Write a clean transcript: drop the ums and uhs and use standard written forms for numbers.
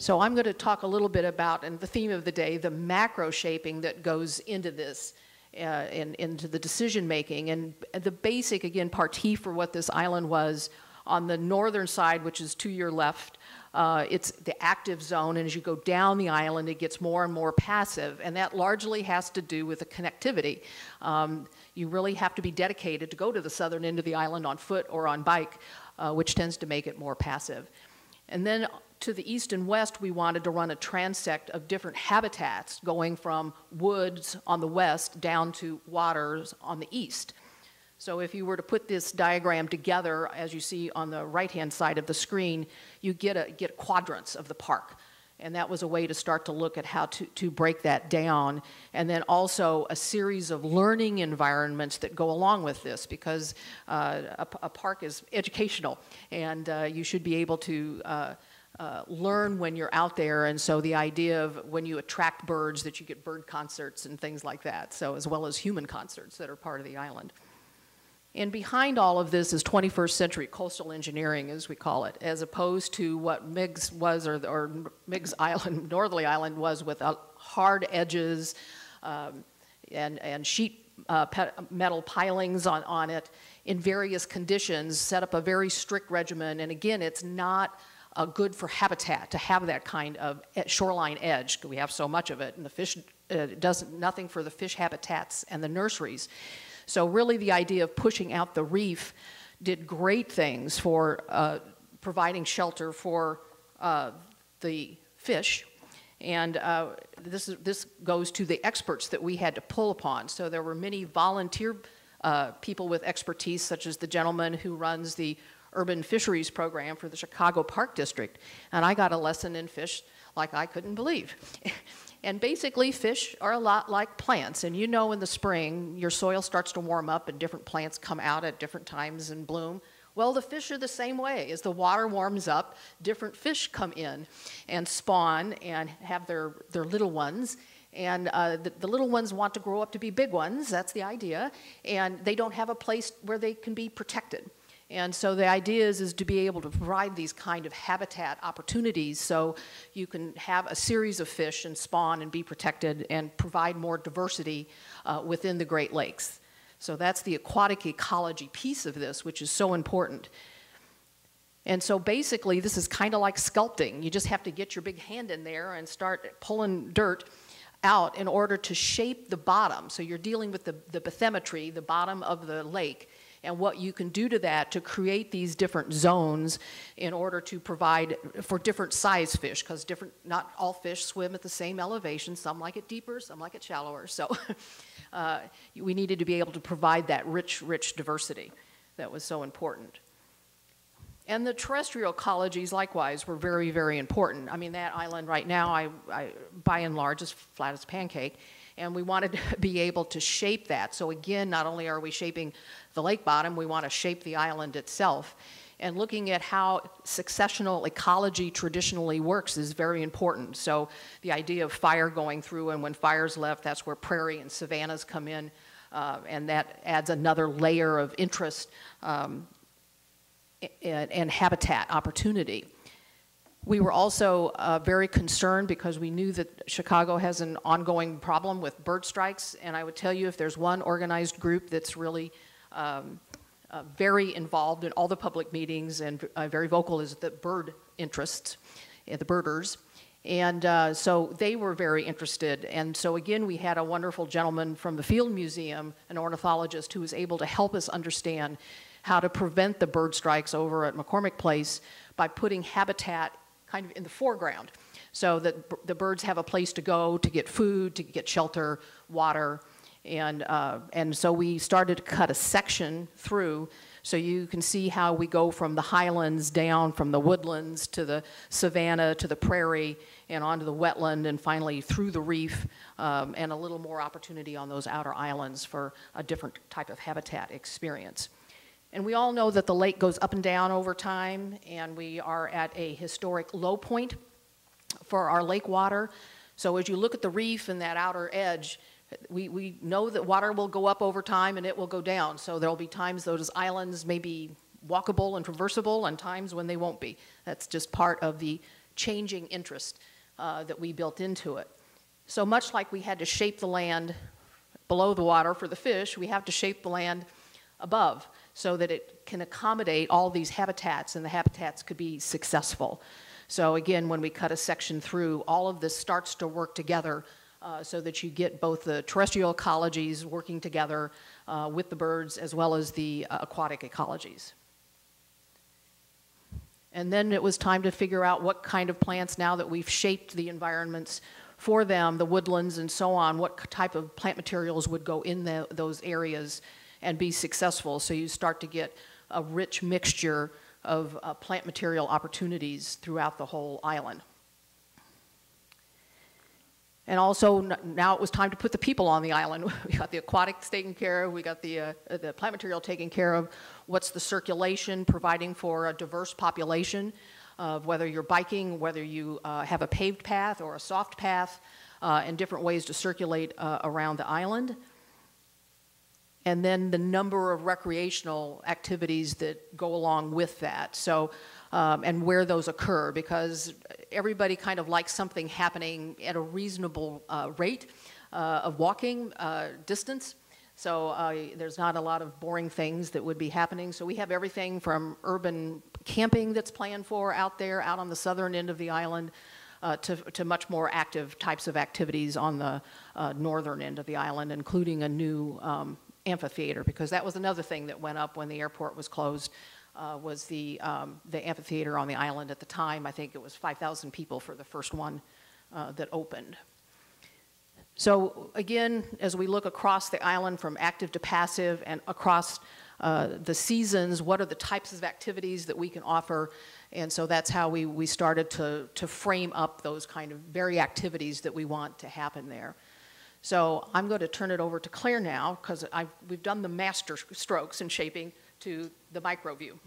So I'm going to talk a little bit about, and the theme of the day, the macro shaping that goes into this, into the decision making. And the basic, again, partie for what this island was, on the northern side, which is to your left, it's the active zone, and as you go down the island, it gets more and more passive, and that largely has to do with the connectivity. You really have to be dedicated to go to the southern end of the island on foot or on bike, which tends to make it more passive. And then to the east and west, we wanted to run a transect of different habitats, going from woods on the west down to waters on the east. So if you were to put this diagram together, as you see on the right-hand side of the screen, you get quadrants of the park. And that was a way to start to look at how to break that down. And then also a series of learning environments that go along with this, because a park is educational, and you should be able to learn when you're out there. And so the idea of when you attract birds, that you get bird concerts and things like that, so as well as human concerts that are part of the island. And behind all of this is 21st century coastal engineering, as we call it, as opposed to what Meigs was, or Meigs Island, Northerly Island was, with hard edges and sheet metal pilings on it in various conditions, set up a very strict regimen. And again, it's not good for habitat to have that kind of shoreline edge, because we have so much of it, and the fish does nothing for the fish habitats and the nurseries. So really the idea of pushing out the reef did great things for providing shelter for the fish. And this goes to the experts that we had to pull upon. So there were many volunteer people with expertise, such as the gentleman who runs the urban fisheries program for the Chicago Park District. And I got a lesson in fish like I couldn't believe. And basically, fish are a lot like plants. And you know, in the spring, your soil starts to warm up and different plants come out at different times and bloom. Well, the fish are the same way. As the water warms up, different fish come in and spawn and have their little ones. And the little ones want to grow up to be big ones. That's the idea. And they don't have a place where they can be protected. And so the idea is to be able to provide these kind of habitat opportunities so you can have a series of fish and spawn and be protected and provide more diversity within the Great Lakes. So that's the aquatic ecology piece of this, which is so important. And so basically this is kind of like sculpting. You just have to get your big hand in there and start pulling dirt out in order to shape the bottom. So you're dealing with the bathymetry, the bottom of the lake, and what you can do to that to create these different zones in order to provide for different size fish, because not all fish swim at the same elevation. Some like it deeper, some like it shallower. So we needed to be able to provide that rich diversity that was so important. And the terrestrial ecologies, likewise, were very, very important. I mean, that island right now, by and large, is flat as a pancake. And we wanted to be able to shape that. So again, not only are we shaping the lake bottom, we want to shape the island itself. And looking at how successional ecology traditionally works is very important. So the idea of fire going through, and when fire's left, that's where prairie and savannas come in, and that adds another layer of interest and habitat opportunity. We were also very concerned because we knew that Chicago has an ongoing problem with bird strikes, and I would tell you, if there's one organized group that's really very involved in all the public meetings and very vocal, is the bird interests, the birders. And so they were very interested. And so again, we had a wonderful gentleman from the Field Museum, an ornithologist, who was able to help us understand how to prevent the bird strikes over at McCormick Place by putting habitat kind of in the foreground, so that the birds have a place to go to get food, to get shelter, water, and so we started to cut a section through, so you can see how we go from the highlands down, from the woodlands to the savanna to the prairie and onto the wetland, and finally through the reef, and a little more opportunity on those outer islands for a different type of habitat experience. And we all know that the lake goes up and down over time, and we are at a historic low point for our lake water. So as you look at the reef and that outer edge, we know that water will go up over time and it will go down. So there will be times those islands may be walkable and traversable, and times when they won't be. That's just part of the changing interest that we built into it. So much like we had to shape the land below the water for the fish, we have to shape the land above so that it can accommodate all these habitats, and the habitats could be successful. So again, when we cut a section through, all of this starts to work together so that you get both the terrestrial ecologies working together with the birds as well as the aquatic ecologies. And then it was time to figure out what kind of plants, now that we've shaped the environments for them, the woodlands and so on, what type of plant materials would go in those areas and be successful. So you start to get a rich mixture of plant material opportunities throughout the whole island. And also, now it was time to put the people on the island. We got the aquatics taken care of, we got the plant material taken care of. What's the circulation, providing for a diverse population of whether you're biking, whether you have a paved path or a soft path, and different ways to circulate around the island. And then the number of recreational activities that go along with that. So, and where those occur, because everybody kind of likes something happening at a reasonable rate of walking distance. So there's not a lot of boring things that would be happening. So we have everything from urban camping that's planned for out there, out on the southern end of the island, to much more active types of activities on the northern end of the island, including a new amphitheater, because that was another thing that went up when the airport was closed, was the amphitheater on the island at the time. I think it was 5,000 people for the first one that opened. So again, as we look across the island from active to passive and across the seasons, what are the types of activities that we can offer? And so that's how we started to frame up those kind of very activities that we want to happen there. So I'm going to turn it over to Claire now, because we've done the master strokes in shaping to the micro view.